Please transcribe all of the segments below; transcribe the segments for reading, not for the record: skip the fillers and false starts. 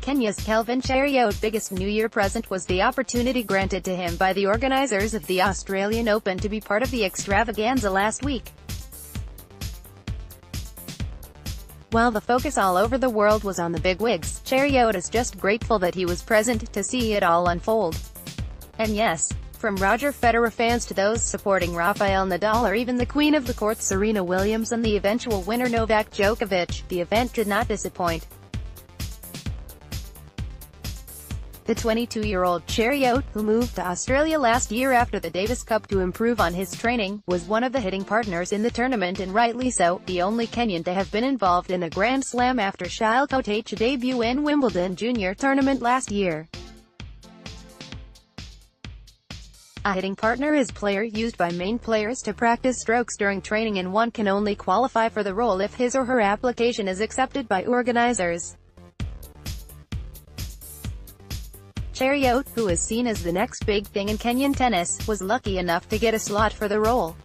Kenya's Kelvin Cheruiyot biggest New Year present was the opportunity granted to him by the organisers of the Australian Open to be part of the extravaganza last week. While the focus all over the world was on the bigwigs, Cheruiyot is just grateful that he was present to see it all unfold. And yes, from Roger Federer fans to those supporting Rafael Nadal or even the Queen of the Court Serena Williams and the eventual winner Novak Djokovic, the event did not disappoint. The 22-year-old Cheruiyot, who moved to Australia last year after the Davis Cup to improve on his training, was one of the hitting partners in the tournament and rightly so, the only Kenyan to have been involved in a Grand Slam after Cheruiyot's debut in Wimbledon Junior Tournament last year. A hitting partner is a player used by main players to practice strokes during training, and one can only qualify for the role if his or her application is accepted by organisers. Cheruiyot, who is seen as the next big thing in Kenyan tennis, was lucky enough to get a slot for the role.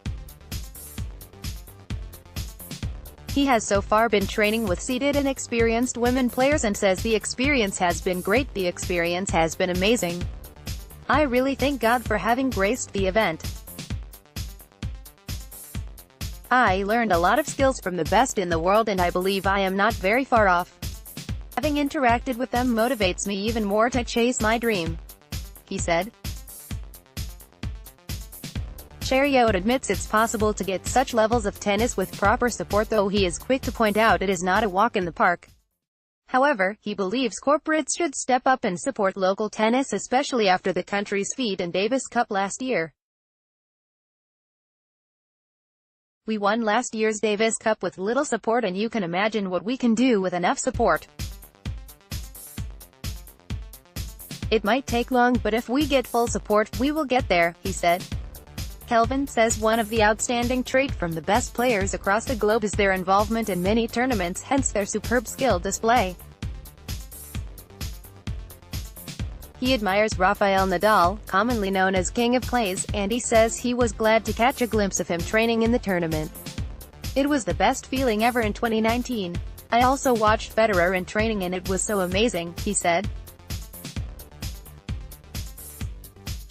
He has so far been training with seeded and experienced women players and says the experience has been great. The experience has been amazing. I really thank God for having graced the event. I learned a lot of skills from the best in the world and I believe I am not very far off. Having interacted with them motivates me even more to chase my dream, he said. Cheruiyot admits it's possible to get such levels of tennis with proper support, though he is quick to point out it is not a walk in the park. However, he believes corporates should step up and support local tennis, especially after the country's defeat in Davis Cup last year. We won last year's Davis Cup with little support, and you can imagine what we can do with enough support. It might take long, but if we get full support, we will get there, he said. Kelvin says one of the outstanding traits from the best players across the globe is their involvement in many tournaments, hence their superb skill display. He admires Rafael Nadal, commonly known as King of Clays, and he says he was glad to catch a glimpse of him training in the tournament. It was the best feeling ever in 2019. I also watched Federer in training and it was so amazing, he said.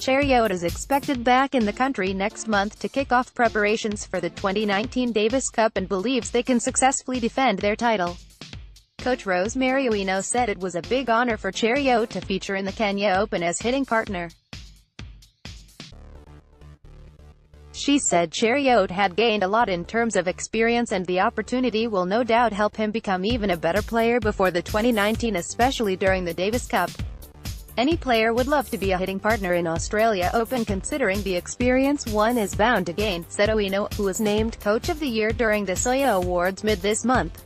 Cheruiyot is expected back in the country next month to kick off preparations for the 2019 Davis Cup and believes they can successfully defend their title. Coach Roger Federer said it was a big honor for Cheruiyot to feature in the Kenya Open as hitting partner. She said Cheruiyot had gained a lot in terms of experience and the opportunity will no doubt help him become even a better player before the 2019, especially during the Davis Cup. Any player would love to be a hitting partner in Australia Open, considering the experience one is bound to gain, said Federer, who was named Coach of the Year during the Soya Awards mid this month.